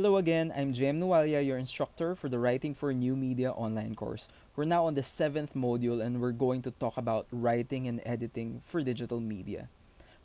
Hello again, I'm NEWMEDIA-OL, your instructor for the Writing for New Media online course. We're now on the 7th module and we're going to talk about writing and editing for digital media.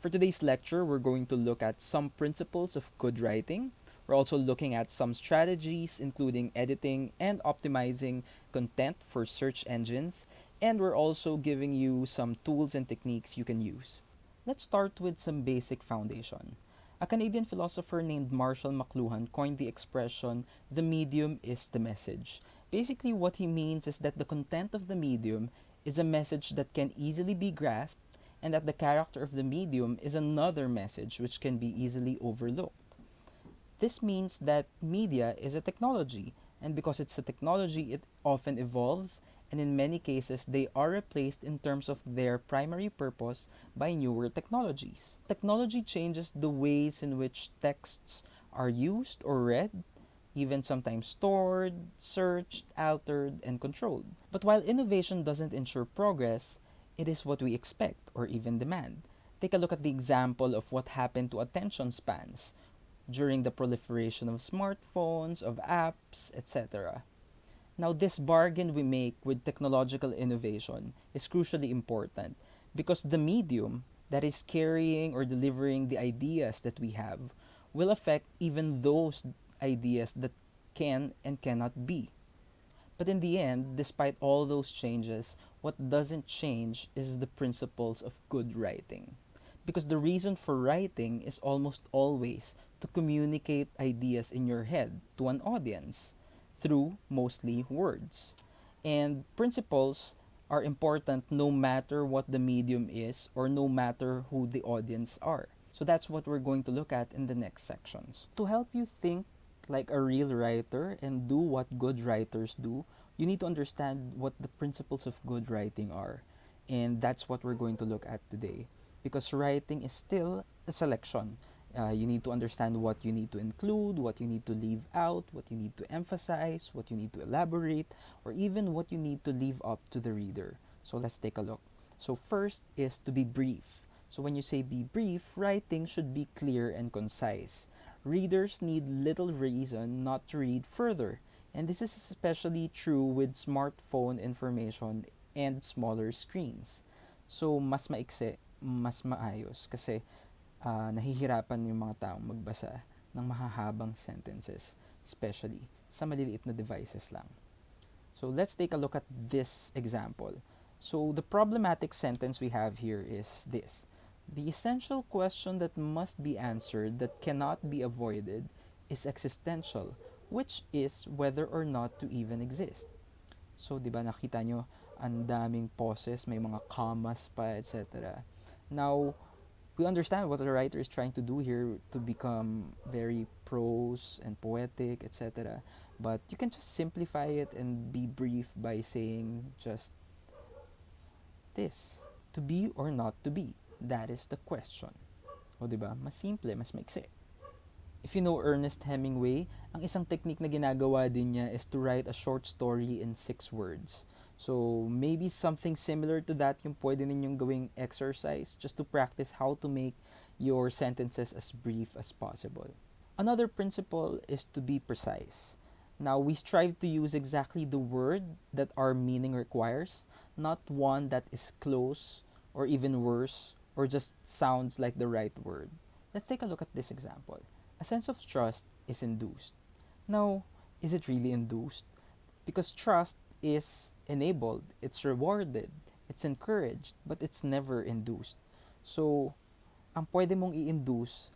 For today's lecture, we're going to look at some principles of good writing. We're also looking at some strategies, including editing and optimizing content for search engines, and we're also giving you some tools and techniques you can use. Let's start with some basic foundation. A Canadian philosopher named Marshall McLuhan coined the expression, the medium is the message. Basically, what he means is that the content of the medium is a message that can easily be grasped, and that the character of the medium is another message which can be easily overlooked. This means that media is a technology, and because it's a technology, it often evolves, and in many cases, they are replaced in terms of their primary purpose by newer technologies. Technology changes the ways in which texts are used or read, even sometimes stored, searched, altered, and controlled. But while innovation doesn't ensure progress, it is what we expect or even demand. Take a look at the example of what happened to attention spans during the proliferation of smartphones, of apps, etc. Now, this bargain we make with technological innovation is crucially important because the medium that is carrying or delivering the ideas that we have will affect even those ideas that can and cannot be. But in the end, despite all those changes, what doesn't change is the principles of good writing. Because the reason for writing is almost always to communicate ideas in your head to an audience through mostly words. And principles are important no matter what the medium is or no matter who the audience are. So that's what we're going to look at in the next sections. To help you think like a real writer and do what good writers do, you need to understand what the principles of good writing are. And that's what we're going to look at today. Because writing is still a selection. You need to understand what you need to include, what you need to leave out, what you need to emphasize, what you need to elaborate, or even what you need to leave up to the reader. So let's take a look. So first is to be brief. So when you say be brief, writing should be clear and concise. Readers need little reason not to read further. And this is especially true with smartphone information and smaller screens. So mas maikse, mas maayos kasi nahihirapan yung mga taong magbasa ng mahahabang sentences, especially sa maliliit na devices lang. So let's take a look at this example. So the problematic sentence we have here is this. The essential question that must be answered that cannot be avoided is existential, which is whether or not to even exist. So, di ba nakita nyo, ang daming pauses, may mga commas pa, etc. Now, we understand what the writer is trying to do here to become very prose and poetic, etc. But you can just simplify it and be brief by saying just this. To be or not to be? That is the question. O diba? Mas simple, mas maiksi. If you know Ernest Hemingway, ang isang technique na ginagawa din niya is to write a short story in 6 words. So, maybe something similar to that yung pwede ninyong gawing exercise just to practice how to make your sentences as brief as possible. Another principle is to be precise. Now, we strive to use exactly the word that our meaning requires, not one that is close or even worse or just sounds like the right word. Let's take a look at this example. A sense of trust is induced. Now, is it really induced? Because trust is enabled, it's rewarded, it's encouraged, but it's never induced. So, ang pwede mong i-induce,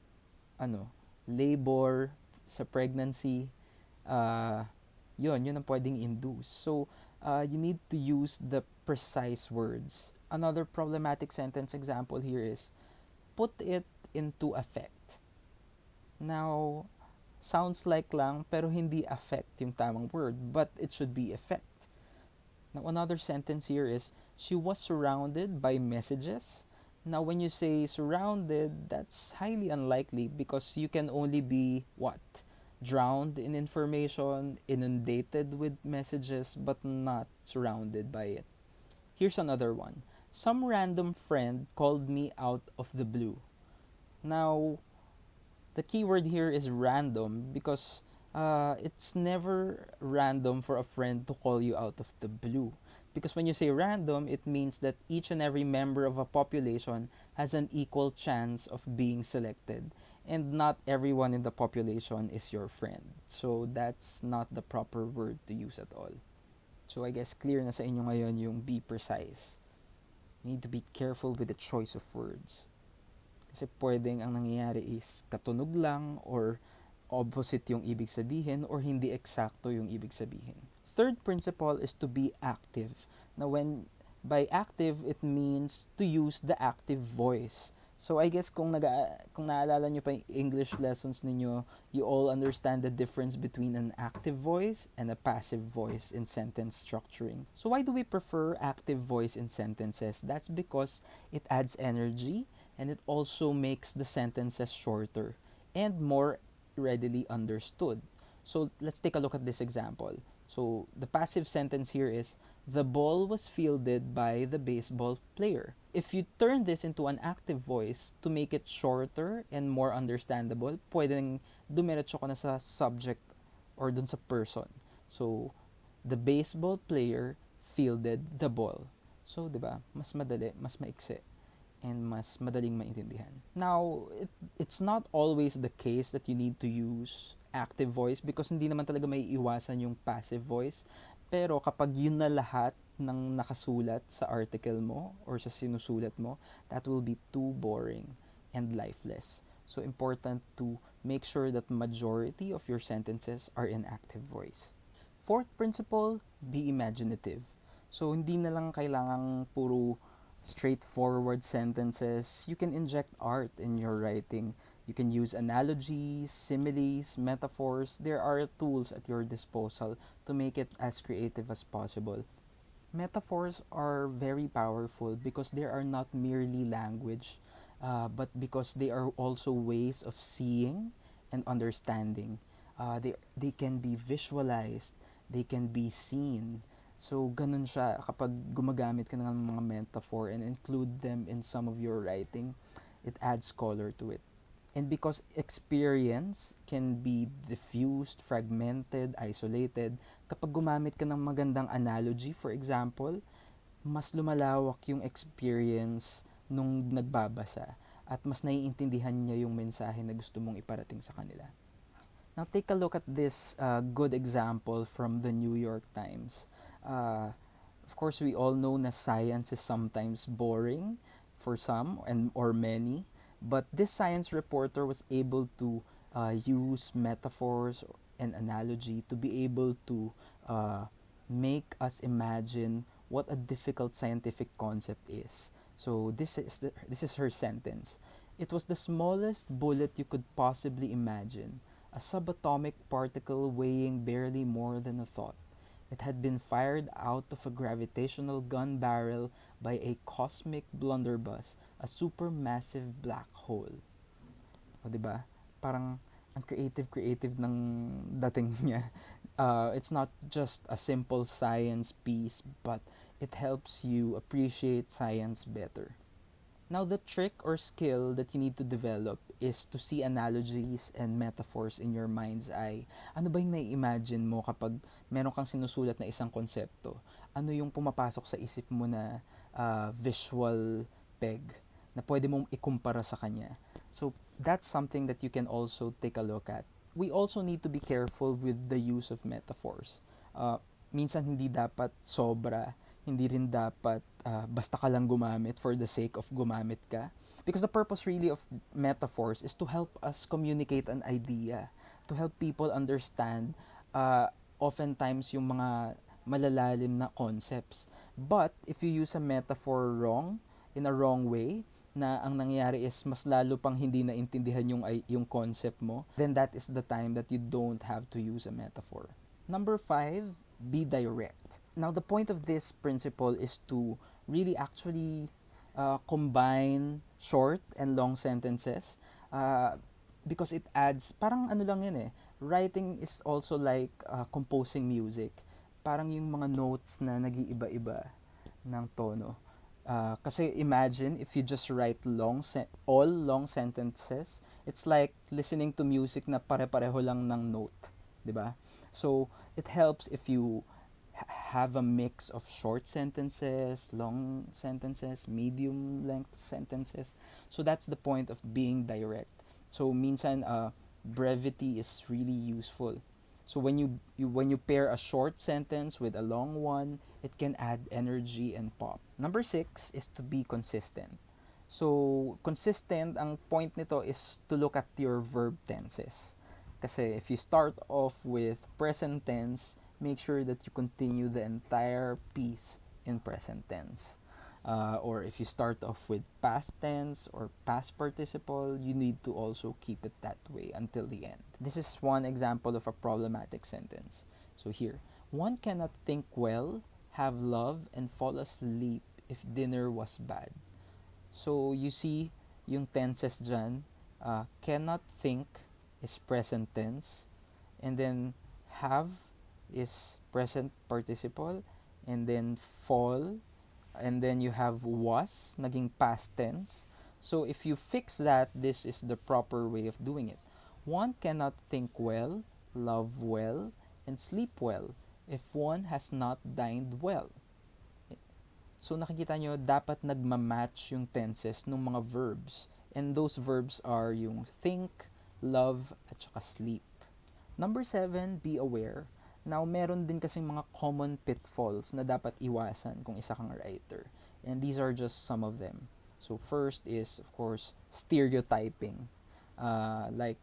labor, sa pregnancy, yun ang pwedeng induce. So, you need to use the precise words. Another problematic sentence example here is, put it into effect. Now, sounds like lang pero hindi affect yung tamang word, but it should be effect. Now, another sentence here is, she was surrounded by messages. Now, when you say surrounded, that's highly unlikely because you can only be, what? Drowned in information, inundated with messages, but not surrounded by it. Here's another one. Some random friend called me out of the blue. Now, the keyword here is random because It's never random for a friend to call you out of the blue. Because when you say random, it means that each and every member of a population has an equal chance of being selected. And not everyone in the population is your friend. So that's not the proper word to use at all. So I guess clear na sa inyo ngayon yung be precise. You need to be careful with the choice of words. Kasi pwedeng ang nangyayari is katunog lang or opposite yung ibig sabihin or hindi eksakto yung ibig sabihin. Third principle is to be active. Now when by active it means to use the active voice. So I guess kung naalala niyo pa yung English lessons ninyo, you all understand the difference between an active voice and a passive voice in sentence structuring. So why do we prefer active voice in sentences? That's because it adds energy and it also makes the sentences shorter and more readily understood. So let's take a look at this example. So the passive sentence here is, the ball was fielded by the baseball player. If you turn this into an active voice to make it shorter and more understandable, pwedeng dumiretso ka na sa subject or dun sa person. So, the baseball player fielded the ball. So, di ba? Mas madali, mas maiksi, and mas madaling maintindihan. Now, it's not always the case that you need to use active voice because hindi naman talaga may iwasan yung passive voice. Pero kapag yun na lahat ng nakasulat sa article mo or sa sinusulat mo, that will be too boring and lifeless. So important to make sure that majority of your sentences are in active voice. Fourth principle, be imaginative. So hindi na lang kailangang puro straightforward sentences. You can inject art in your writing. You can use analogies, similes, metaphors. There are tools at your disposal to make it as creative as possible. Metaphors are very powerful because they are not merely language, but because they are also ways of seeing and understanding. They can be visualized, they can be seen. So, ganun siya kapag gumagamit ka ng mga metaphor and include them in some of your writing, it adds color to it. And because experience can be diffused, fragmented, isolated, kapag gumamit ka ng magandang analogy, for example, mas lumalawak yung experience nung nagbabasa at mas naiintindihan niya yung mensahe na gusto mong iparating sa kanila. Now, take a look at this good example from the New York Times. Of course, we all know na science is sometimes boring for some or many. But this science reporter was able to use metaphors and analogy to be able to make us imagine what a difficult scientific concept is. So this is her sentence. It was the smallest bullet you could possibly imagine, a subatomic particle weighing barely more than a thought. It had been fired out of a gravitational gun barrel by a cosmic blunderbuss, a supermassive black hole. O, diba? Parang ang creative ng dating niya. It's not just a simple science piece, but it helps you appreciate science better. Now, the trick or skill that you need to develop is to see analogies and metaphors in your mind's eye. Ano ba yung nai-imagine mo kapag meron kang sinusulat na isang konsepto? Ano yung pumapasok sa isip mo na visual peg na pwede mong ikumpara sa kanya? So, that's something that you can also take a look at. We also need to be careful with the use of metaphors. Minsan hindi dapat sobra, hindi rin dapat basta ka lang gumamit for the sake of gumamit ka. Because the purpose really of metaphors is to help us communicate an idea, to help people understand oftentimes yung mga malalalim na concepts. But if you use a metaphor wrong, in a wrong way, na ang nangyayari is mas lalo pang hindi naintindihan yung concept mo, then that is the time that you don't have to use a metaphor. Number 5, be direct. Now, the point of this principle is to really actually combine short and long sentences because it adds, parang ano lang yun eh, writing is also like composing music. Parang yung mga notes na nag-iiba-iba ng tono. Kasi imagine if you just write all long sentences, it's like listening to music na pare-pareho lang ng note. 'di ba? So, it helps if you have a mix of short sentences, long sentences, medium length sentences. So that's the point of being direct. So minsan brevity is really useful. So when you pair a short sentence with a long one, it can add energy and pop. Number 6 is to be consistent. So consistent, ang point nito is to look at your verb tenses. Kasi if you start off with present tense, make sure that you continue the entire piece in present tense. Or if you start off with past tense or past participle, you need to also keep it that way until the end. This is one example of a problematic sentence. So here, one cannot think well, have love, and fall asleep if dinner was bad. So you see yung tenses dyan, cannot think is present tense, and then have is present participle, and then fall, and then you have was, naging past tense. So if you fix that, this is the proper way of doing it. One cannot think well, love well, and sleep well if one has not dined well. So nakikita nyo, dapat nagmamatch yung tenses ng mga verbs. And those verbs are yung think, love, at saka sleep. Number 7, be aware. Now, meron din kasing mga common pitfalls na dapat iwasan kung isa kang writer. And these are just some of them. So first is, of course, stereotyping. Like,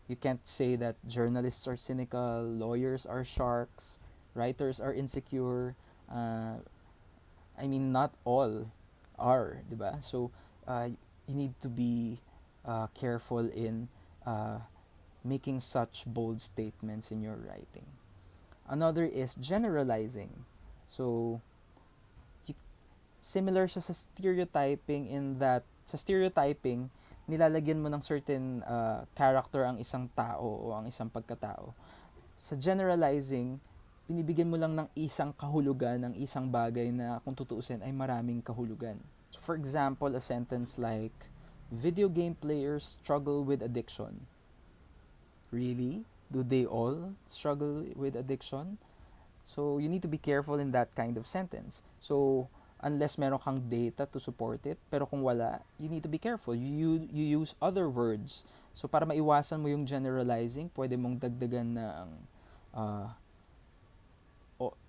you can't say that journalists are cynical, lawyers are sharks, writers are insecure. I mean, not all are, di ba? So, you need to be careful in making such bold statements in your writing. Another is generalizing. So, you, similar siya sa stereotyping in that, sa stereotyping, nilalagyan mo ng certain character ang isang tao o ang isang pagkatao. Sa generalizing, binibigyan mo lang ng isang kahulugan ng isang bagay na kung tutuusin ay maraming kahulugan. So for example, a sentence like, video game players struggle with addiction. Really? Do they all struggle with addiction? So you need to be careful in that kind of sentence. So unless meron kang data to support it, pero kung wala, you need to be careful. You use other words. So para maiwasan mo yung generalizing, pwede mong dagdagan ng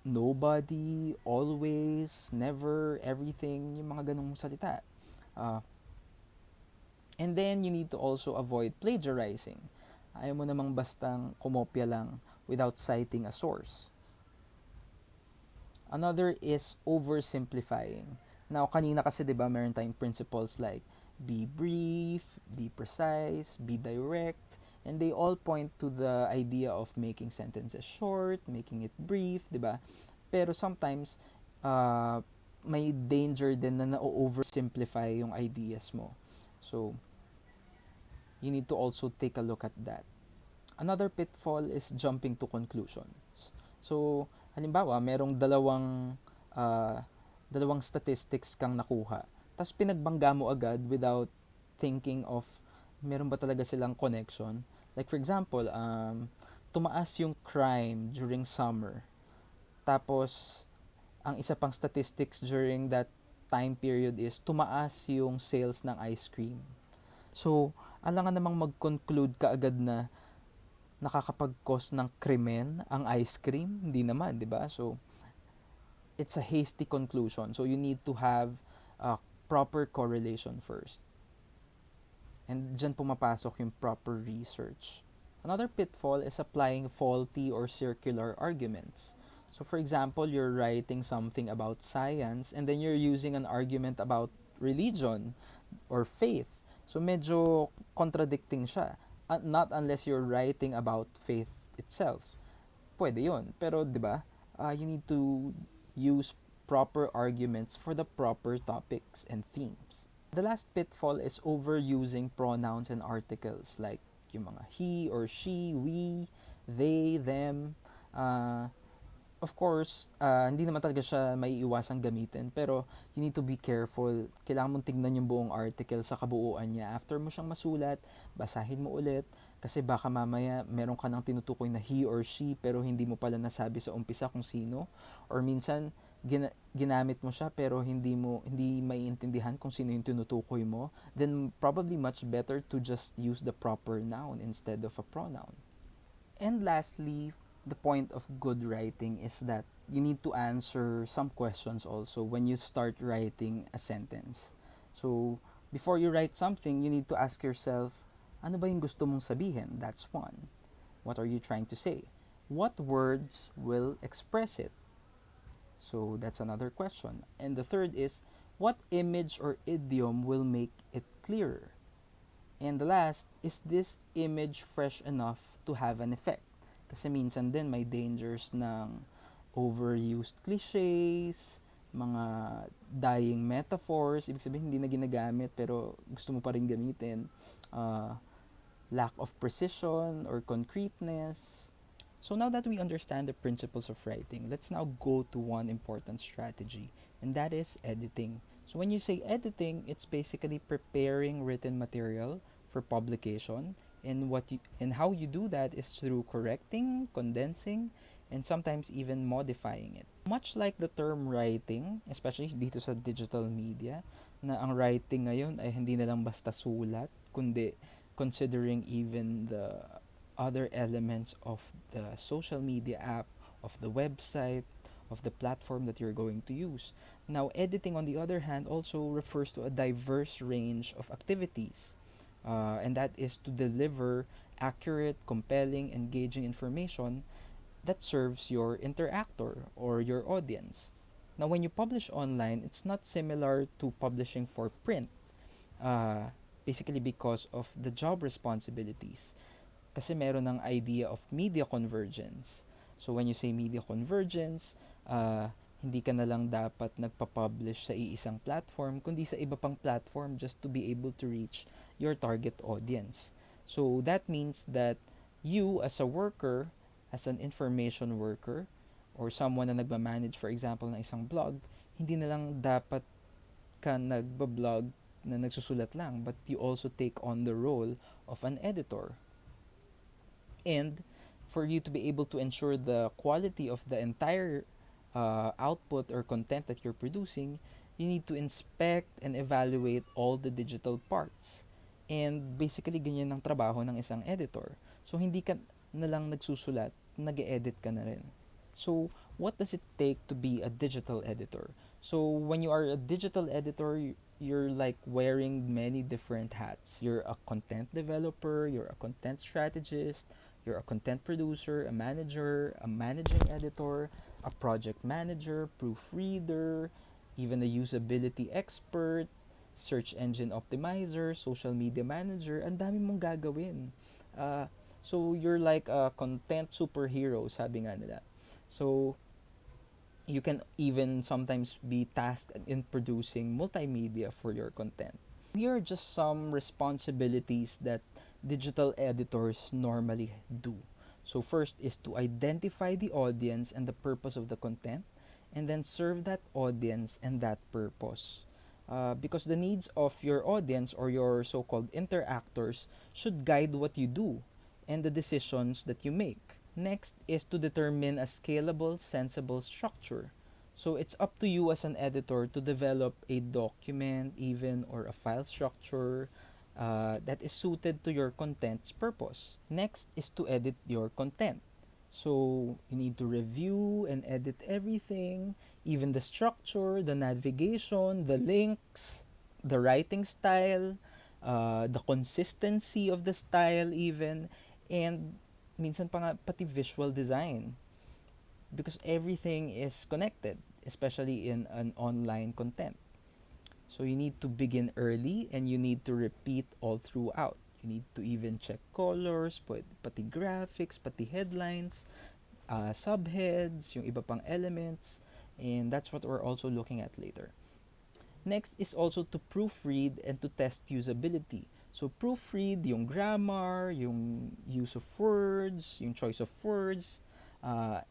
nobody, always, never, everything, yung mga ganong salita. And then, you need to also avoid plagiarizing. Ayaw mo namang bastang kumopya lang without citing a source. Another is oversimplifying. Now, kanina kasi 'di ba, meron tayong principles like be brief, be precise, be direct, and they all point to the idea of making sentences short, making it brief, 'di ba? Pero sometimes may danger din na na-oversimplify yung ideas mo. So, you need to also take a look at that. Another pitfall is jumping to conclusions. So, halimbawa, merong dalawang statistics kang nakuha. Tapos pinagbangga mo agad without thinking of meron ba talaga silang connection. Like for example, tumaas yung crime during summer. Tapos, ang isa pang statistics during that time period is tumaas yung sales ng ice cream. So, alangan namang mag-conclude ka agad na nakakapag-cause ng krimen ang ice cream? Hindi naman, di ba? So, it's a hasty conclusion. So, you need to have a proper correlation first. And dyan pumapasok yung proper research. Another pitfall is applying faulty or circular arguments. So, for example, you're writing something about science and then you're using an argument about religion or faith. So, medyo contradicting siya. Not unless you're writing about faith itself. Pwede yun. Pero, di ba, you need to use proper arguments for the proper topics and themes. The last pitfall is overusing pronouns and articles like yung mga he or she, we, they, them. Of course, hindi naman talaga siya maiiwasang gamitin, pero you need to be careful. Kailangan mong tignan yung buong article sa kabuuan niya. After mo siyang masulat, basahin mo ulit, Kasi baka mamaya meron ka nang tinutukoy na he or she pero hindi mo pala nasabi sa umpisa kung sino, or minsan ginamit mo siya pero hindi maiintindihan kung sino yung tinutukoy mo, then probably much better to just use the proper noun instead of a pronoun. And lastly, the point of good writing is that you need to answer some questions also when you start writing a sentence. So, before you write something, you need to ask yourself, ano ba yung gusto mong sabihin? That's one. What are you trying to say? What words will express it? So, that's another question. And the third is, what image or idiom will make it clearer? And the last, is this image fresh enough to have an effect? Kasi minsan din may dangers ng overused cliches, mga dying metaphors, ibig sabihin hindi na ginagamit pero gusto mo pa rin gamitin, uh, lack of precision or concreteness. So now that we understand the principles of writing, let's now go to one important strategy, and that is editing. So when you say editing, it's basically preparing written material for publication, and how you do that is through correcting, condensing, and sometimes even modifying it. Much like the term writing, especially dito sa digital media, na ang writing ngayon ay hindi na lang basta sulat, kundi considering even the other elements of the social media app, of the website, of the platform that you're going to use. Now, editing, on the other hand, also refers to a diverse range of activities, and that is to deliver accurate, compelling, engaging information that serves your interactor or your audience. Now, when you publish online, it's not similar to publishing for print, uh, basically because of the job responsibilities. Kasi meron ng idea of media convergence. So when you say media convergence, hindi ka na lang dapat nagpa-publish sa iisang platform, kundi sa iba pang platform just to be able to reach your target audience. So that means that you as a worker, as an information worker, or someone na nagmamanage, for example, ng isang blog, hindi na lang dapat ka nagbablog na nagsusulat lang, but you also take on the role of an editor. And for you to be able to ensure the quality of the entire output or content that you're producing, you need to inspect and evaluate all the digital parts. And basically, ganyan ang trabaho ng isang editor. So, hindi ka na lang nagsusulat, nag-edit ka na rin. So, what does it take to be a digital editor? So, when you are a digital editor, you're like wearing many different hats. You're a content developer, you're a content strategist, you're a content producer, a manager, a managing editor, a project manager, proofreader, even a usability expert, search engine optimizer, social media manager. Ang dami mong gagawin. So you're like a content superhero, sabi nga nila. So you can even sometimes be tasked in producing multimedia for your content. Here are just some responsibilities that digital editors normally do. So first is to identify the audience and the purpose of the content, and then serve that audience and that purpose. Because the needs of your audience or your so-called interactors should guide what you do and the decisions that you make. Next is to determine a scalable, sensible structure. So it's up to you as an editor to develop a document, even, or a file structure that is suited to your content's purpose. Next is to edit your content. So you need to review and edit everything, even the structure, the navigation, the links, the writing style, the consistency of the style even, and minsan pa nga pati visual design, because everything is connected, especially in an online content. So you need to begin early and you need to repeat all throughout. You need to even check colors, pati graphics, pati headlines, subheads, yung iba pang elements, and that's what we're also looking at later. Next is also to proofread and to test usability. So proofread yung grammar, yung use of words, yung choice of words,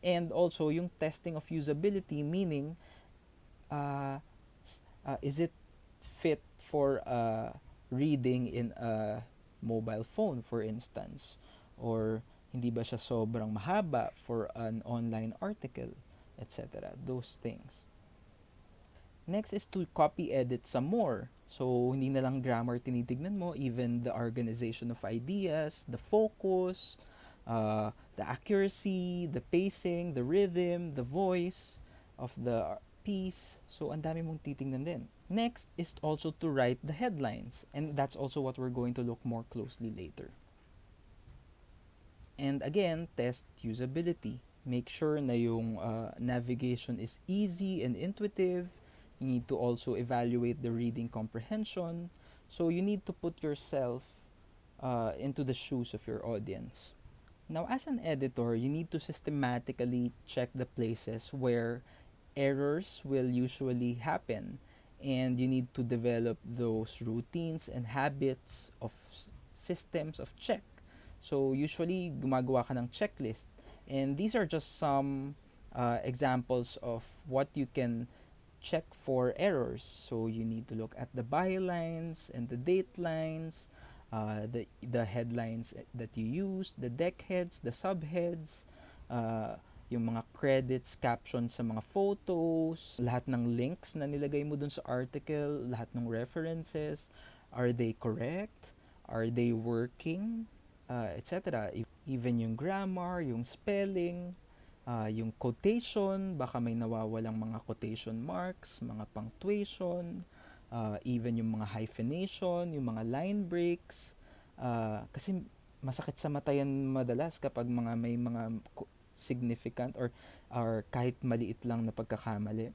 and also yung testing of usability, meaning is it fit for reading in a mobile phone, for instance? Or hindi ba siya sobrang mahaba for an online article, etc. Those things. Next is to copy edit some more. So, hindi na lang grammar tinitignan mo, even the organization of ideas, the focus, the accuracy, the pacing, the rhythm, the voice of the piece. So, ang dami mong titingnan din. Next is also to write the headlines. And that's also what we're going to look more closely later. And again, test usability. Make sure na yung navigation is easy and intuitive. You need to also evaluate the reading comprehension. So you need to put yourself into the shoes of your audience. Now, as an editor, you need to systematically check the places where errors will usually happen, and you need to develop those routines and habits of systems of check. So usually gumagawa ka ng checklist, and these are just some examples of what you can check for errors. So you need to look at the bylines and the date lines, the headlines that you use, the deck heads, the subheads, yung mga credits, captions sa mga photos, lahat ng links na nilagay mo dun sa article, lahat ng references, are they correct? Are they working? Etc. Even yung grammar, yung spelling, yung quotation, baka may nawawalang mga quotation marks, mga punctuation, even yung mga hyphenation, yung mga line breaks. Kasi masakit sa mata yan madalas kapag may mga significant or kahit maliit lang na pagkakamali.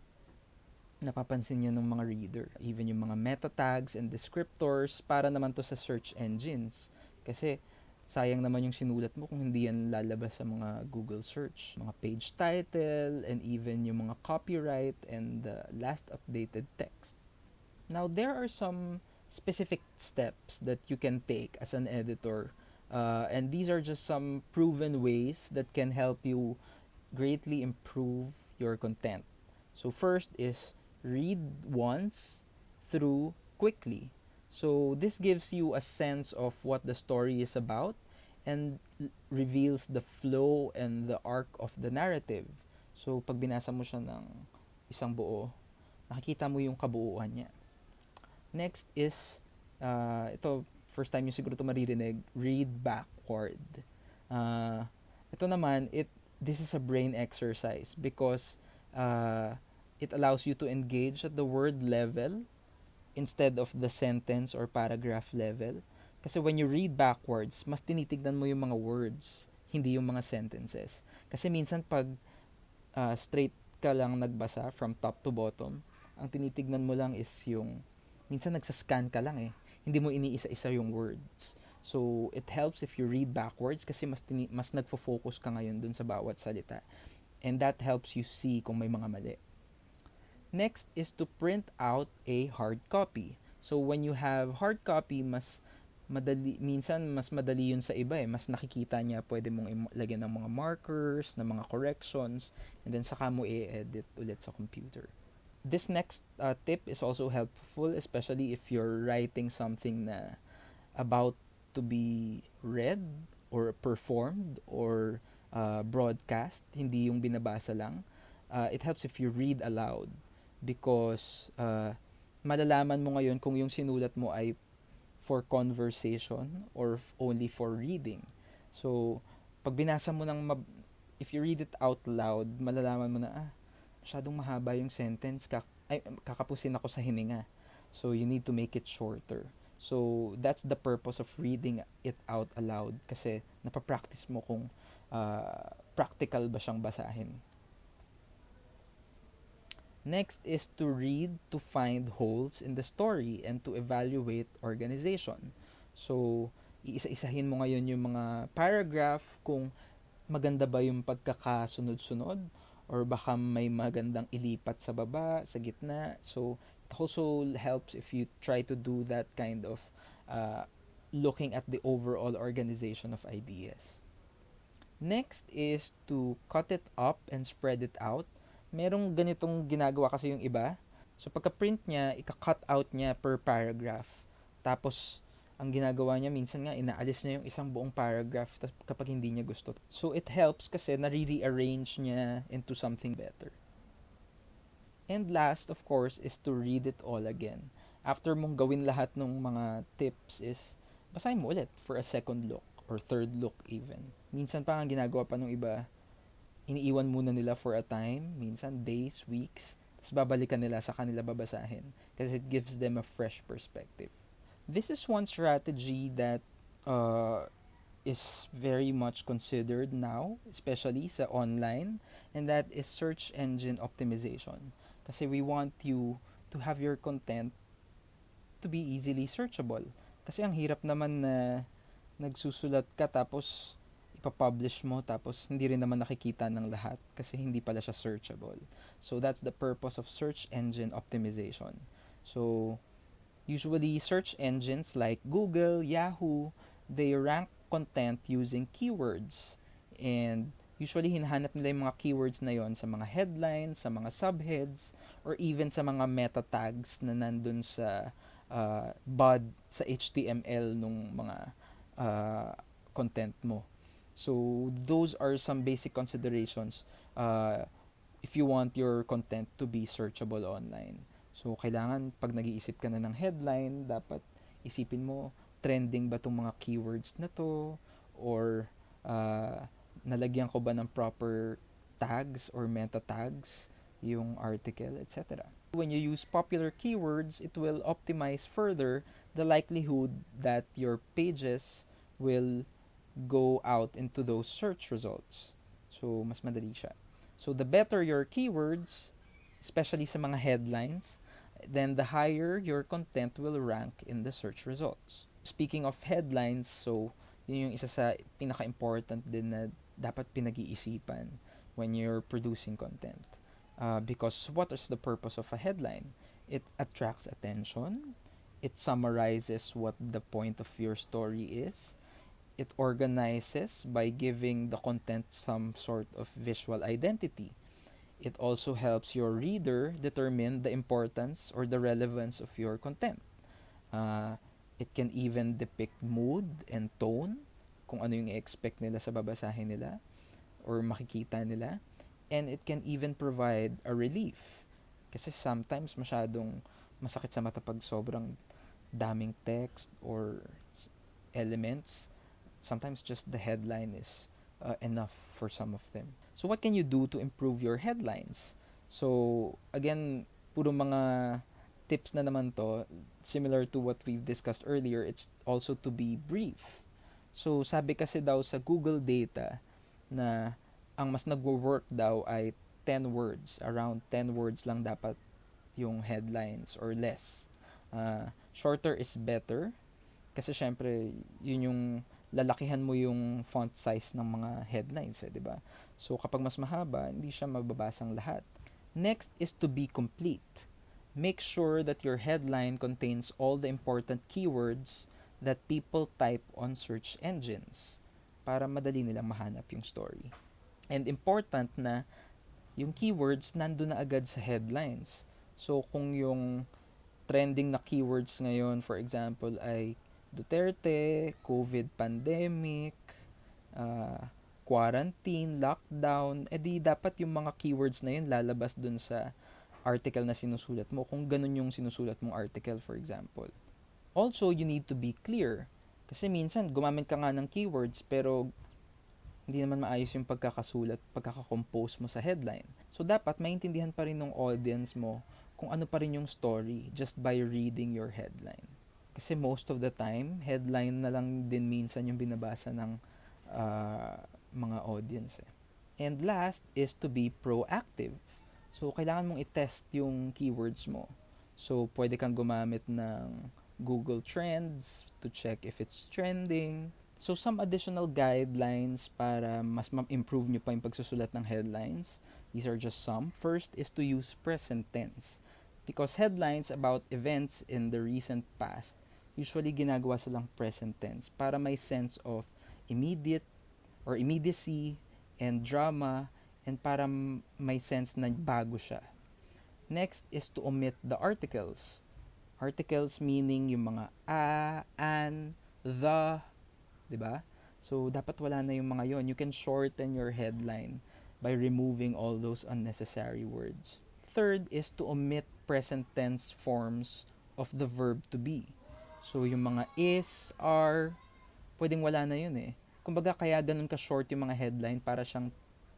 Napapansin nyo ng mga reader. Even yung mga meta tags and descriptors, para naman to sa search engines. Kasi sayang naman yung sinulat mo kung hindi yan lalabas sa mga Google search. Mga page title, and even yung mga copyright and the last updated text. Now, there are some specific steps that you can take as an editor. And these are just some proven ways that can help you greatly improve your content. So first is read once through quickly. So this gives you a sense of what the story is about and reveals the flow and the arc of the narrative. So pag binasa mo siya ng isang buo, nakikita mo yung kabuuan niya. Next is, ito, first time nyo siguro ito maririnig, read backward. Ito naman, this is a brain exercise because it allows you to engage at the word level instead of the sentence or paragraph level. Kasi when you read backwards, mas tinitignan mo yung mga words, hindi yung mga sentences. Kasi minsan pag straight ka lang nagbasa from top to bottom, ang tinitignan mo lang is yung, minsan nagsascan ka lang eh. Hindi mo iniisa-isa yung words. So, it helps if you read backwards kasi mas nagfo-focus ka ngayon dun sa bawat salita. And that helps you see kung may mga mali. Next is to print out a hard copy. So, when you have hard copy, minsan mas madali yun sa iba eh. Mas nakikita niya, pwede mong lagyan ng mga markers, ng mga corrections, and then saka mo i-edit ulit sa computer. This next tip is also helpful, especially if you're writing something na about to be read or performed or broadcast, hindi yung binabasa lang. It helps if you read aloud because malalaman mo ngayon kung yung sinulat mo ay for conversation or only for reading. So, pag binasa mo if you read it out loud, malalaman mo na, masyadong mahaba yung sentence, kakapusin ako sa hininga. So, you need to make it shorter. So, that's the purpose of reading it out aloud kasi napapractice mo kung practical ba siyang basahin. Next is to read to find holes in the story and to evaluate organization. So, iisa-isahin mo ngayon yung mga paragraph kung maganda ba yung pagkakasunod-sunod or baka may magandang ilipat sa baba, sa gitna. So, it also helps if you try to do that kind of looking at the overall organization of ideas. Next is to cut it up and spread it out. Merong ganitong ginagawa kasi yung iba. So, pagka-print niya, ika-cut out niya per paragraph. Tapos, ang ginagawa niya minsan nga inaalis niya yung isang buong paragraph kapag hindi niya gusto. So it helps kasi nare-rearrange niya into something better. And last, of course, is to read it all again. After mong gawin lahat ng mga tips is basahin mo ulit for a second look or third look even. Minsan pa ang ginagawa pa ng iba, iniiwan muna nila for a time, minsan days, weeks, tapos babalikan nila sa kanila babasahin kasi it gives them a fresh perspective. This is one strategy that is very much considered now, especially sa online, and that is search engine optimization. Kasi we want you to have your content to be easily searchable. Kasi ang hirap naman na nagsusulat ka tapos ipapublish mo tapos hindi rin naman nakikita ng lahat kasi hindi pala siya searchable. So that's the purpose of search engine optimization. So usually search engines like Google, Yahoo, they rank content using keywords. And usually hinahanap nila yung mga keywords na yon sa mga headlines, sa mga subheads, or even sa mga meta tags na nandun sa body sa HTML nung mga content mo. So those are some basic considerations if you want your content to be searchable online. So kailangan pag nag-iisip ka na ng headline, dapat isipin mo trending ba tong mga keywords na to, or nalagyan ko ba ng proper tags or meta tags yung article, etc. When you use popular keywords, it will optimize further the likelihood that your pages will go out into those search results. So, mas madali siya. So, the better your keywords, especially sa mga headlines, then the higher your content will rank in the search results. Speaking of headlines, so, yun yung isa sa pinaka-important din na dapat pinag-iisipan when you're producing content. Because what is the purpose of a headline? It attracts attention. It summarizes what the point of your story is. It organizes by giving the content some sort of visual identity. It also helps your reader determine the importance or the relevance of your content. It can even depict mood and tone, kung ano yung i-expect nila sa babasahin nila or makikita nila. And it can even provide a relief. Kasi sometimes masyadong masakit sa mata pag sobrang daming text or elements. Sometimes just the headline is enough for some of them. So what can you do to improve your headlines? So again, puro mga tips na naman to, similar to what we've discussed earlier. It's also to be brief. So sabi kasi daw sa Google data na ang mas nagwo-work daw ay 10 words. Around 10 words lang dapat yung headlines or less. Shorter is better kasi syempre yun yung lalakihan mo yung font size ng mga headlines, di ba? So kapag mas mahaba, hindi siya mababasang lahat. Next is to be complete. Make sure that your headline contains all the important keywords that people type on search engines para madali nilang mahanap yung story. And important na yung keywords nandun na agad sa headlines. So kung yung trending na keywords ngayon, for example, ay Duterte, COVID pandemic, quarantine, lockdown, edi dapat yung mga keywords na yun lalabas dun sa article na sinusulat mo kung ganun yung sinusulat mong article, for example. Also, you need to be clear. Kasi minsan, gumamit ka nga ng keywords pero hindi naman maayos yung pagkakasulat, pagkakakompose mo sa headline. So, dapat maintindihan pa rin ng audience mo kung ano pa rin yung story just by reading your headline. Kasi most of the time, headline na lang din minsan yung binabasa ng mga audience. And last is to be proactive. So, kailangan mong i-test yung keywords mo. So, pwede kang gumamit ng Google Trends to check if it's trending. So, some additional guidelines para mas ma-improve nyo pa yung pagsusulat ng headlines. These are just some. First is to use present tense. Because headlines about events in the recent past, usually ginagawa silang present tense para may sense of immediate or immediacy and drama and para may sense na bago siya. Next is to omit the articles. Articles meaning yung mga an, the, di ba? So, dapat wala na yung mga yon. You can shorten your headline by removing all those unnecessary words. Third is to omit present tense forms of the verb to be. So, yung mga is, are, pwedeng wala na yun eh. Kumbaga, kaya ganun ka-short yung mga headline para siyang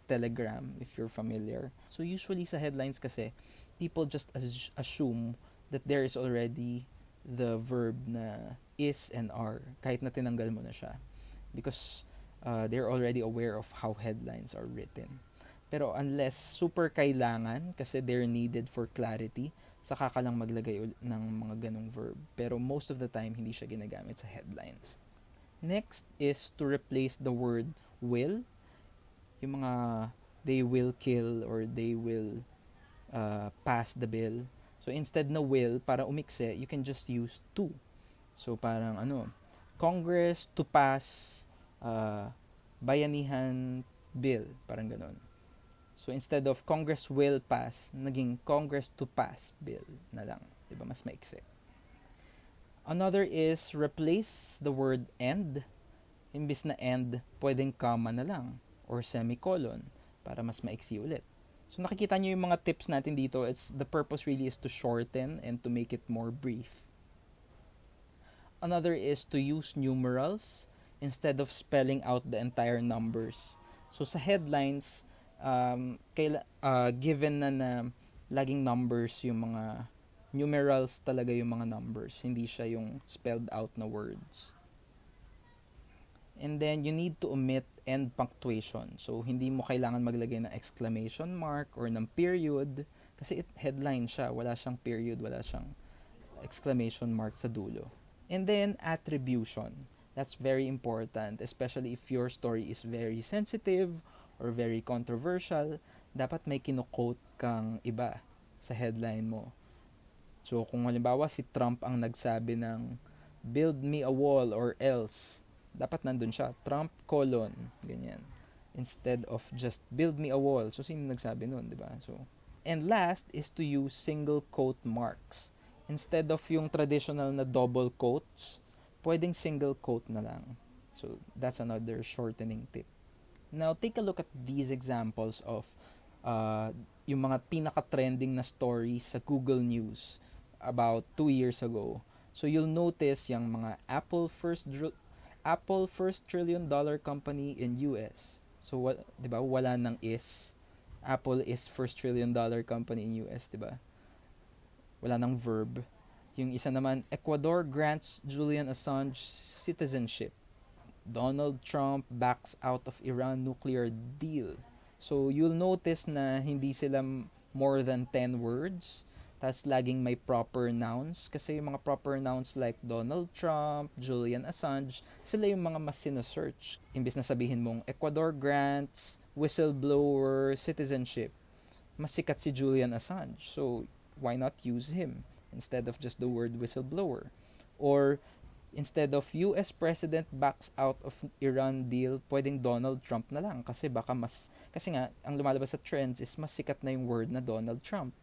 telegram, if you're familiar. So, usually sa headlines kasi, people just assume that there is already the verb na is and are, kahit na tinanggal mo na siya. Because they're already aware of how headlines are written. Pero unless super kailangan, kasi they're needed for clarity, saka ka lang maglagay ng mga ganong verb. Pero most of the time, hindi siya ginagamit sa headlines. Next is to replace the word will. Yung mga they will kill or they will pass the bill. So instead na will, para umikse, you can just use to. So parang Congress to pass bayanihan bill, parang ganon. So instead of Congress will pass, naging Congress to pass bill na lang. Diba? Mas maikse. Another is replace the word and. Imbis na and, pwedeng comma na lang or semicolon para mas maiksi ulit. So nakikita nyo yung mga tips natin dito. The purpose really is to shorten and to make it more brief. Another is to use numerals instead of spelling out the entire numbers. So sa headlines, given na laging numbers yung mga numerals talaga yung mga numbers, hindi siya yung spelled out na words. And then you need to omit end punctuation. So hindi mo kailangan maglagay ng exclamation mark or ng period kasi headline siya, wala siyang period, wala siyang exclamation mark sa dulo. And then attribution. That's very important, especially if your story is very sensitive or very controversial. Dapat may kino-quote kang iba sa headline mo. So kung halimbawa si Trump ang nagsabi ng build me a wall or else, dapat nandun siya, Trump, ganyan. Instead of just build me a wall. So sino nagsabi nun, di ba? So, and last is to use single quote marks. Instead of yung traditional na double quotes, pwedeng single quote na lang. So that's another shortening tip. Now, take a look at these examples of yung mga pinaka-trending na stories sa Google News about 2 years ago. So you'll notice yung mga Apple first $1 trillion company in US. So 'di ba? Wala nang is. Apple is $1 trillion company in US, 'di ba? Wala nang verb. Yung isa naman, Ecuador grants Julian Assange citizenship. Donald Trump backs out of Iran nuclear deal. So you'll notice na hindi sila more than 10 words. Tas laging may proper nouns kasi yung mga proper nouns like Donald Trump, Julian Assange, sila yung mga mas sinesearch. Imbis na sabihin mong Ecuador grants whistleblower citizenship, mas sikat si Julian Assange. So why not use him instead of just the word whistleblower? Or instead of US President backs out of Iran deal, pwedeng Donald Trump na lang kasi kasi nga ang lumalabas sa trends is mas sikat na yung word na Donald Trump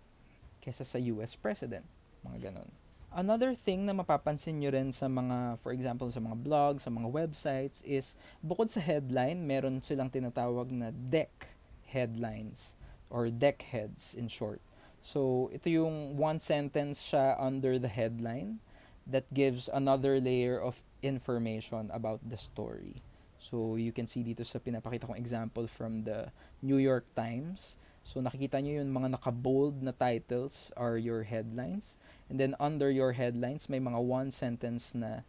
kesa sa US President. Mga ganon. Another thing na mapapansin nyo rin sa mga, for example, sa mga blogs, sa mga websites is, bukod sa headline, meron silang tinatawag na deck headlines or deck heads in short. So, ito yung one sentence siya under the headline that gives another layer of information about the story. So, you can see dito sa pinapakita kong example from the New York Times. So nakikita nyo yung mga naka-bold na titles are your headlines. And then under your headlines, may mga one sentence na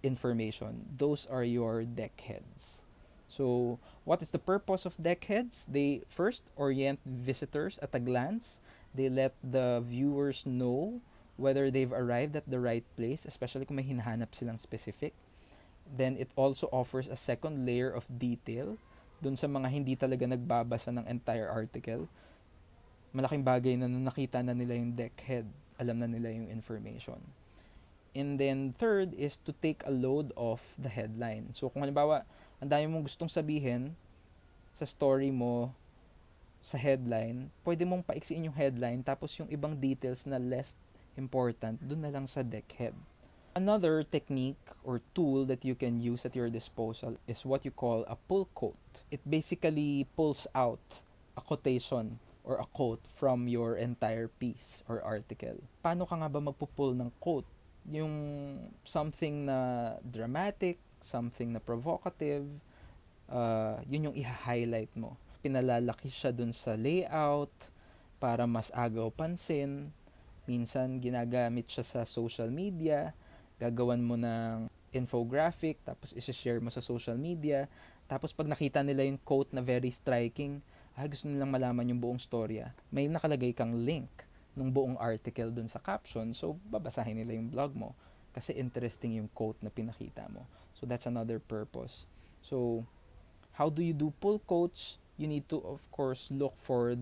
information. Those are your deck heads. So what is the purpose of deck heads? They first orient visitors at a glance. They let the viewers know whether they've arrived at the right place, especially kung may hinahanap silang specific. Then it also offers a second layer of detail dun sa mga hindi talaga nagbabasa ng entire article. Malaking bagay na nakita na nila yung deck head, alam na nila yung information. And then third is to take a load off the headline. So kung halimbawa, ang dami mong gustong sabihin sa story mo, sa headline, pwede mong paiksiin yung headline tapos yung ibang details na less important, dun na lang sa deckhead. Another technique or tool that you can use at your disposal is what you call a pull quote. It basically pulls out a quotation or a quote from your entire piece or article. Paano ka nga ba magpupull ng quote? Yung something na dramatic, something na provocative, yun yung i-highlight mo. Pinalalaki siya dun sa layout para mas agaw pansin. Minsan ginagamit siya sa social media, gagawan mo ng infographic, tapos isi-share mo sa social media. Tapos pag nakita nila yung quote na very striking, gusto nilang malaman yung buong storya. May nakalagay kang link ng buong article dun sa caption, so babasahin nila yung blog mo kasi interesting yung quote na pinakita mo. So that's another purpose. So how do you do pull quotes? You need to, of course, look for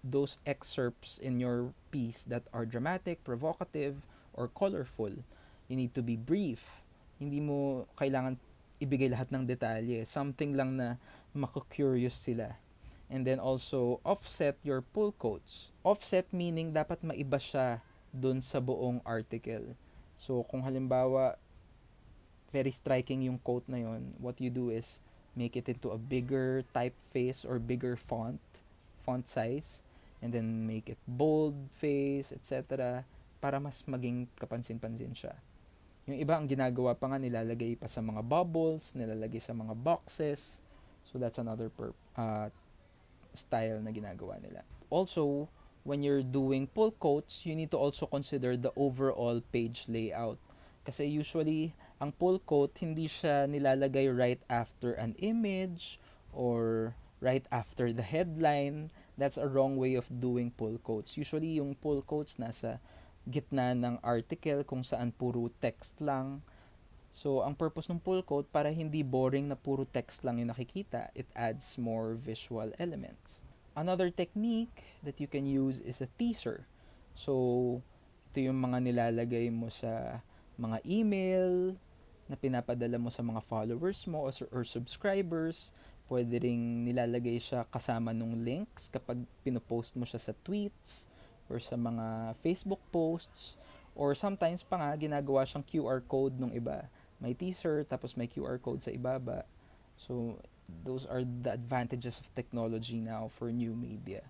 those excerpts in your piece that are dramatic, provocative, or colorful. You need to be brief. Hindi mo kailangan ibigay lahat ng detalye. Something lang na mako-curious sila. And then also, offset your pull quotes. Offset meaning dapat maiba siya dun sa buong article. So, kung halimbawa, very striking yung quote na yon, what you do is make it into a bigger typeface or bigger font size, and then make it bold face, etc. para mas maging kapansin-pansin siya. Yung iba ang ginagawa pa nga, nilalagay pa sa mga bubbles, nilalagay sa mga boxes. So that's another style na ginagawa nila. Also, when you're doing pull quotes, you need to also consider the overall page layout. Kasi usually, ang pull quote, hindi siya nilalagay right after an image or right after the headline. That's a wrong way of doing pull quotes. Usually, yung pull quotes nasa gitna ng article kung saan puro text lang. So, ang purpose ng pull quote, para hindi boring na puro text lang yung nakikita, it adds more visual elements. Another technique that you can use is a teaser. So, ito yung mga nilalagay mo sa mga email na pinapadala mo sa mga followers mo or subscribers. Pwede ring nilalagay siya kasama nung links kapag pinopost mo siya sa tweets or sa mga Facebook posts, or sometimes pa nga ginagawa siyang QR code nung iba. May teaser tapos may QR code sa ibaba. So those are the advantages of technology now for new media.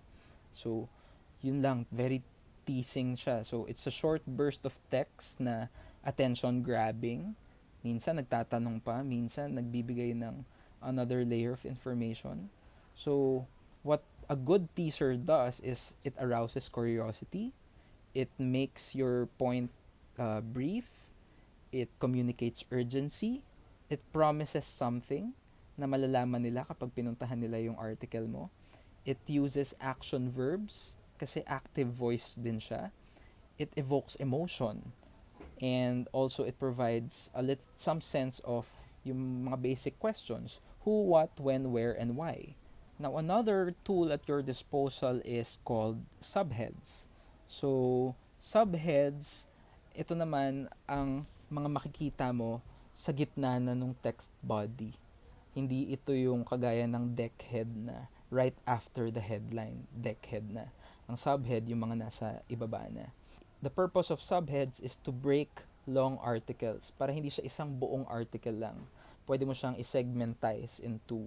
So yun lang, very teasing siya. So it's a short burst of text na attention grabbing. Minsan nagtatanong pa, minsan nagbibigay ng another layer of information. So what a good teaser does is it arouses curiosity, it makes your point brief, it communicates urgency, it promises something na malalaman nila kapag pinuntahan nila yung article mo. It uses action verbs kasi active voice din siya. It evokes emotion, and also it provides some sense of yung mga basic questions: who, what, when, where, and why. Now, another tool at your disposal is called subheads. So, subheads, ito naman ang mga makikita mo sa gitna na nung text body. Hindi ito yung kagaya ng deckhead na right after the headline, deckhead na. Ang subhead, yung mga nasa ibaba na. The purpose of subheads is to break long articles para hindi siya isang buong article lang. Pwede mo siyang i-segmentize into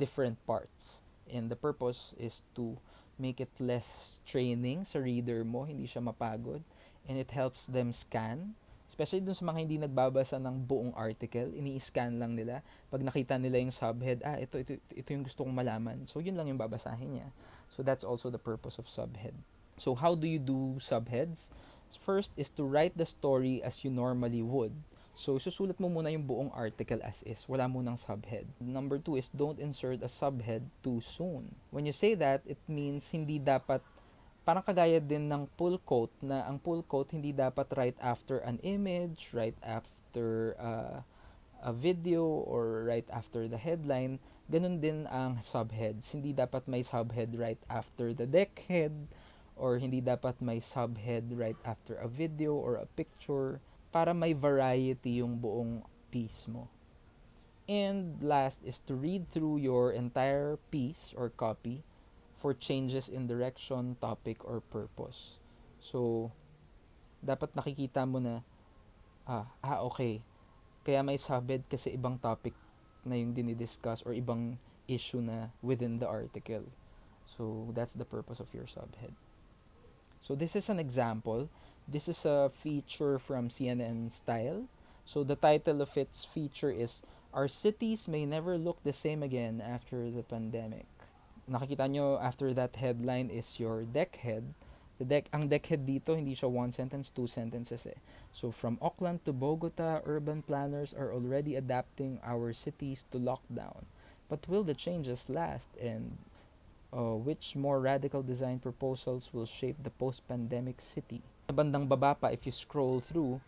different parts. And the purpose is to make it less straining sa reader mo, hindi siya mapagod. And it helps them scan. Especially dun sa mga hindi nagbabasa ng buong article, ini-scan lang nila. Pag nakita nila yung subhead, ito yung gusto kong malaman. So, yun lang yung babasahin niya. So, that's also the purpose of subhead. So, how do you do subheads? First is to write the story as you normally would. So, susulat mo muna yung buong article as is. Wala munang subhead. Number 2 is don't insert a subhead too soon. When you say that, it means hindi dapat, parang kagaya din ng pull quote, na ang pull quote hindi dapat right after an image, right after a video, or right after the headline. Ganun din ang subheads. Hindi dapat may subhead right after the deckhead, or hindi dapat may subhead right after a video or a picture, para may variety yung buong piece mo. And last is to read through your entire piece or copy for changes in direction, topic, or purpose. So, dapat nakikita mo na, okay. Kaya may subhead kasi ibang topic na yung dinidiscuss or ibang issue na within the article. So, that's the purpose of your subhead. So, this is an example. This is a feature from CNN Style. So, the title of its feature is, Our Cities May Never Look the Same Again After the Pandemic. Nakikita nyo, after that headline is your deckhead. Ang deckhead dito, hindi siya one sentence, two sentences eh. So, from Auckland to Bogota, urban planners are already adapting our cities to lockdown. But will the changes last? And which more radical design proposals will shape the post-pandemic city? Sa bandang baba pa, if you scroll through,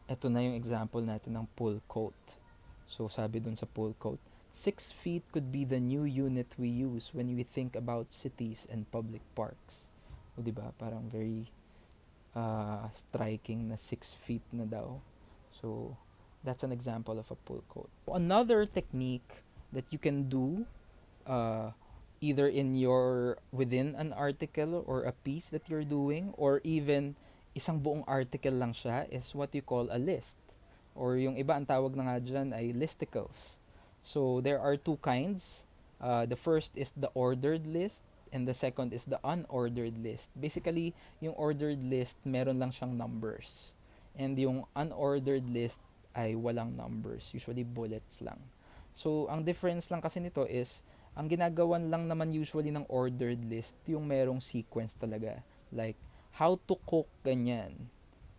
ito na yung example natin ng pull quote. So, sabi dun sa pull quote, 6 feet could be the new unit we use when we think about cities and public parks. O diba? Parang very striking na 6 feet na daw. So, that's an example of a pull quote. Another technique that you can do either within an article or a piece that you're doing, or even isang buong article lang siya, is what you call a list. Or yung iba ang tawag na nga dyan ay listicles. So, there are two kinds. The first is the ordered list, and the second is the unordered list. Basically, yung ordered list, meron lang siyang numbers. And yung unordered list ay walang numbers, usually bullets lang. So, ang difference lang kasi nito is, ang ginagawan lang naman usually ng ordered list, yung merong sequence talaga. Like, how to cook, ganyan.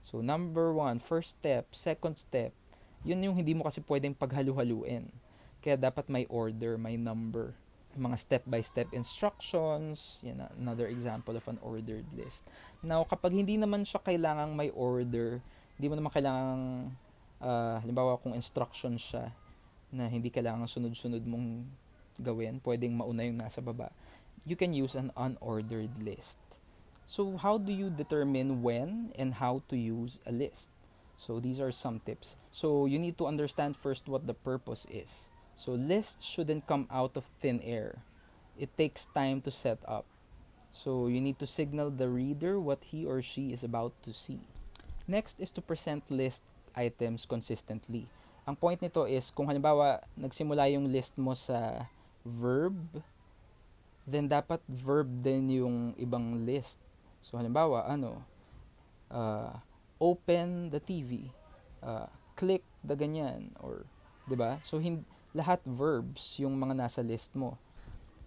So, number 1, first step, second step, yun yung hindi mo kasi pwedeng paghalu-haluin. Kaya dapat may order, may number. Mga step-by-step instructions, yan, another example of an ordered list. Now, kapag hindi naman siya kailangang may order, hindi mo naman kailangang, halimbawa kung instruction siya, na hindi kailangan sunod-sunod mong gawin, pwedeng mauna yung nasa baba, you can use an unordered list. So, how do you determine when and how to use a list? So, these are some tips. So, you need to understand first what the purpose is. So, lists shouldn't come out of thin air. It takes time to set up. So, you need to signal the reader what he or she is about to see. Next is to present list items consistently. Ang point nito is, kung halimbawa, nagsimula yung list mo sa verb, then dapat verb din yung ibang list. So, halimbawa, open the TV, click the ganyan, or, 'di ba? So, lahat verbs yung mga nasa list mo.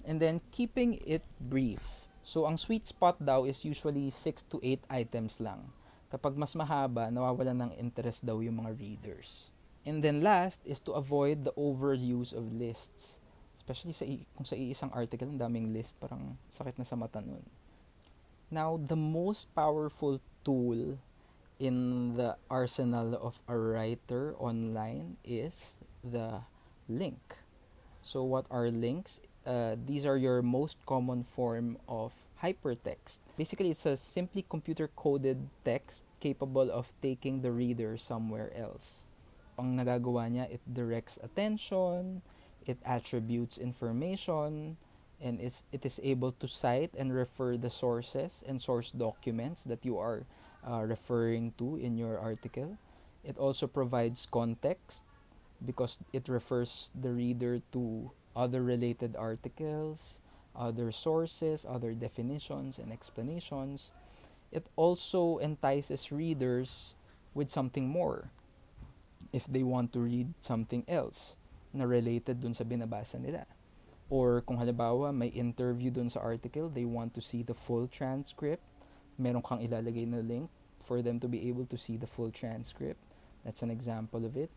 And then, keeping it brief. So, ang sweet spot daw is usually 6 to 8 items lang. Kapag mas mahaba, nawawalan ng interest daw yung mga readers. And then last is to avoid the overuse of lists. Especially kung sa iisang article, ang daming list, parang sakit na sa mata nun. Now, the most powerful tool in the arsenal of a writer online is the link. So, what are links? These are your most common form of hypertext. Basically, it's a simply computer-coded text capable of taking the reader somewhere else. Ang nagagawa niya, it directs attention, it attributes information, and it is able to cite and refer the sources and source documents that you are referring to in your article. It also provides context because it refers the reader to other related articles, other sources, other definitions and explanations. It also entices readers with something more if they want to read something else na related dun sa binabasa nila. Or kung halimbawa may interview dun sa article, they want to see the full transcript, meron kang ilalagay na link for them to be able to see the full transcript. That's an example of it.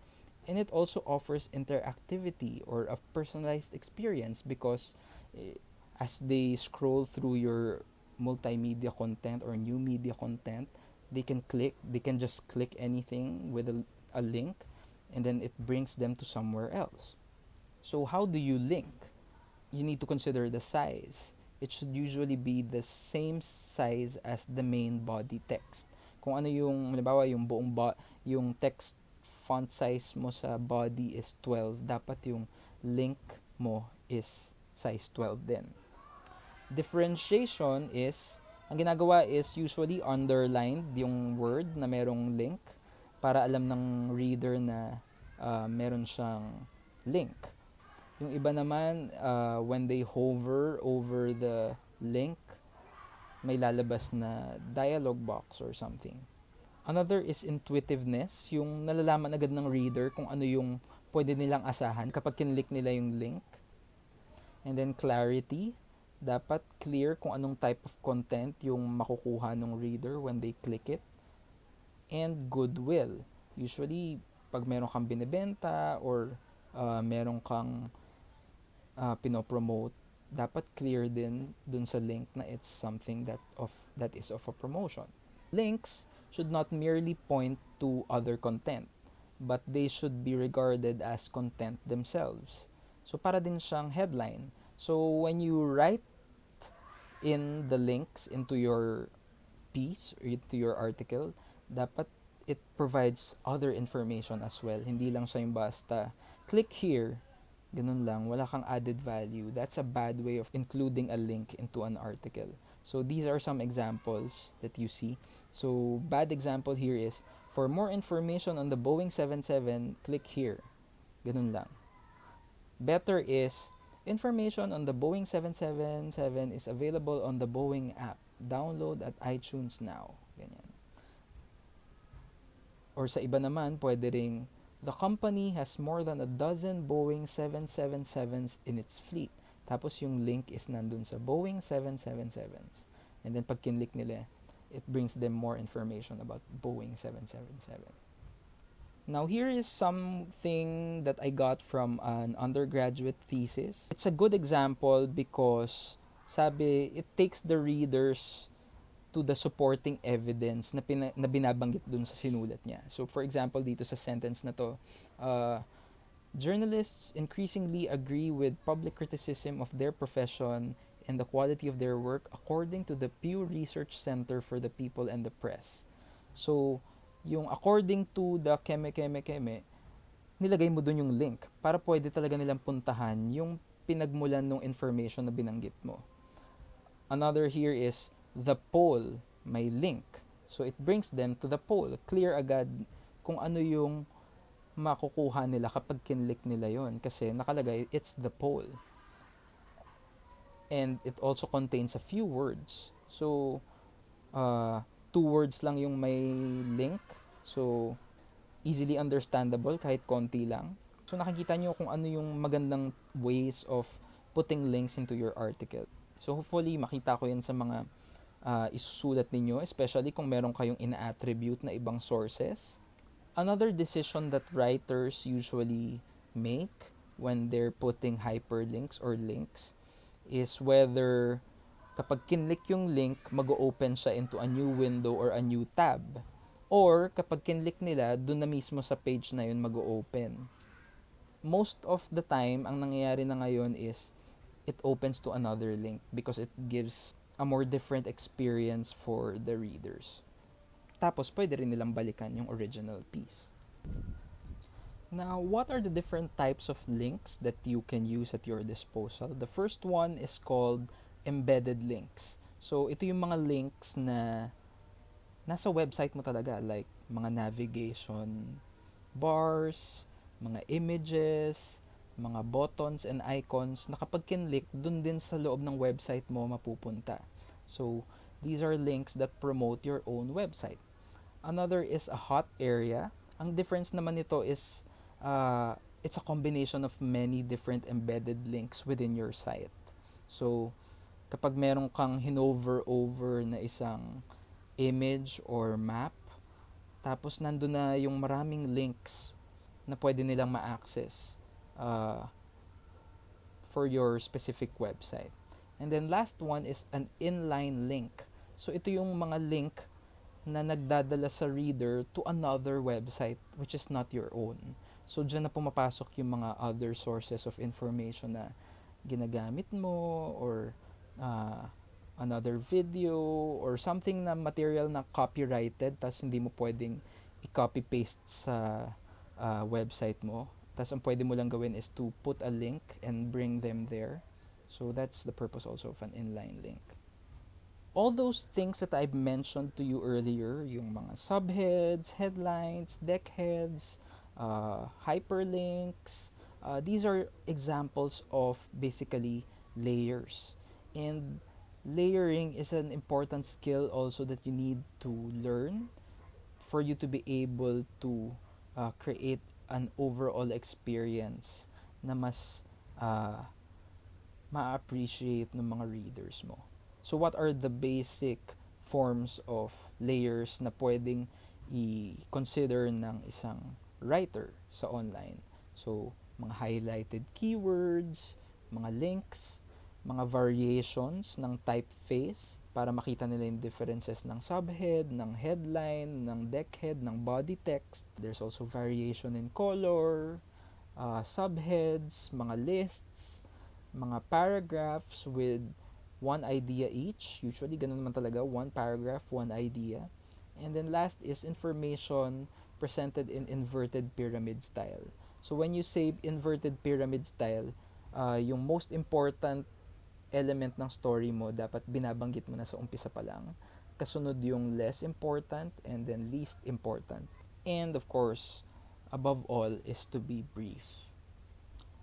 And it also offers interactivity or a personalized experience because as they scroll through your multimedia content or new media content, they can just click anything with a link, and then it brings them to somewhere else. So how do you link? You need to consider the size. It should usually be the same size as the main body text. Kung ano yung, halimbawa, yung text font size mo sa body is 12, dapat yung link mo is size 12 din. Differentiation is Ang ginagawa is usually underlined yung word na merong link para alam ng reader na meron siyang link. Yung iba naman, when they hover over the link, may lalabas na dialog box or something. Another is intuitiveness, yung nalalaman agad ng reader kung ano yung pwede nilang asahan kapag kinlik nila yung link. And then clarity, dapat clear kung anong type of content yung makukuha ng reader when they click it. And goodwill, usually pag meron kang binibenta or meron kang pinopromote, dapat clear din dun sa link na it's something that is of a promotion. Links should not merely point to other content, but they should be regarded as content themselves. So para din siyang headline. So when you write in the links into your piece or into your article, dapat it provides other information as well. Hindi lang siya yung basta click here, ganun lang, wala kang added value. That's a bad way of including a link into an article. So these are some examples that you see. So bad example here is, for more information on the Boeing 77, click here. Ganun lang. Better is, information on the Boeing 777 is available on the Boeing app. Download at iTunes now. Ganyan. Or sa iba naman, pwede ring, the company has more than a dozen Boeing 777s in its fleet. Tapos yung link is nandun sa Boeing 777s. And then pag kinlik nila, it brings them more information about Boeing 777. Now here is something that I got from an undergraduate thesis. It's a good example because sabi, it takes the readers to the supporting evidence na binabanggit dun sa sinulat niya. So for example, dito sa sentence na to, journalists increasingly agree with public criticism of their profession and the quality of their work according to the Pew Research Center for the People and the Press. So, yung according to the keme, nilagay mo dun yung link para pwede talaga nilang puntahan yung pinagmulan ng information na binanggit mo. Another here is the poll, may link. So it brings them to the poll. Clear agad kung ano yung makukuha nila kapag kinlik nila yon kasi nakalagay it's the poll. And it also contains a few words. So 2 words lang yung may link. So easily understandable kahit konti lang. So nakikita nyo kung ano yung magandang ways of putting links into your article. So hopefully makita ko yan sa mga isusulat ninyo, especially kung meron kayong ina-attribute na ibang sources. Another decision that writers usually make when they're putting hyperlinks or links is whether kapag kinlik yung link, mag-open siya into a new window or a new tab. Or kapag kinlik nila, dun na mismo sa page na yun mag-open. Most of the time, ang nangyayari na ngayon is it opens to another link because it gives a more different experience for the readers. Tapos, pwede rin nilang balikan yung original piece. Now, what are the different types of links that you can use at your disposal? The first one is called embedded links. So, ito yung mga links na nasa website mo talaga, like mga navigation bars, mga images, mga buttons and icons na kapag kinlik, dun din sa loob ng website mo mapupunta. So, these are links that promote your own website. Another is a hot area. Ang difference naman nito is it's a combination of many different embedded links within your site. So, kapag meron kang hinover over na isang image or map, tapos nandun na yung maraming links na pwede nilang ma-access for your specific website. And then last one is an inline link. So ito yung mga link na nagdadala sa reader to another website which is not your own. So dyan na pumapasok yung mga other sources of information na ginagamit mo or another video or something na material na copyrighted tas hindi mo pwedeng i-copy-paste sa website mo. Tas ang pwede mo lang gawin is to put a link and bring them there. So that's the purpose also of an inline link. All those things that I've mentioned to you earlier, yung mga subheads, headlines, deckheads, hyperlinks, these are examples of basically layers. And layering is an important skill also that you need to learn for you to be able to create an overall experience na mas uh, ma-appreciate ng mga readers mo. So what are the basic forms of layers na pwedeng i-consider ng isang writer sa online? So, mga highlighted keywords, mga links, mga variations ng typeface para makita nila yung differences ng subhead, ng headline, ng deckhead, ng body text. There's also variation in color, subheads, mga lists, mga paragraphs with one idea each. Usually, ganun naman talaga. One paragraph, one idea. And then last is information presented in inverted pyramid style. So when you say inverted pyramid style, yung most important element ng story mo, dapat binabanggit mo na sa umpisa pa lang. Kasunod yung less important and then least important. And of course, above all is to be brief.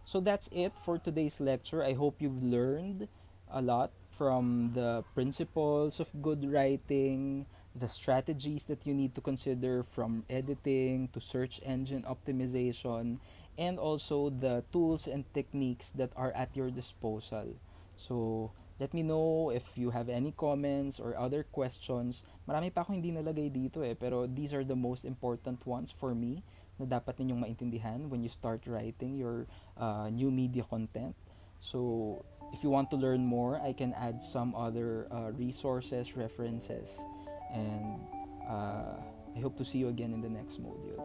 So that's it for today's lecture. I hope you've learned a lot from the principles of good writing, the strategies that you need to consider from editing to search engine optimization, and also the tools and techniques that are at your disposal. So, let me know if you have any comments or other questions. Marami pa ako hindi nalagay dito pero these are the most important ones for me na dapat ninyong maintindihan when you start writing your new media content. So, if you want to learn more, I can add some other resources, references, and I hope to see you again in the next module.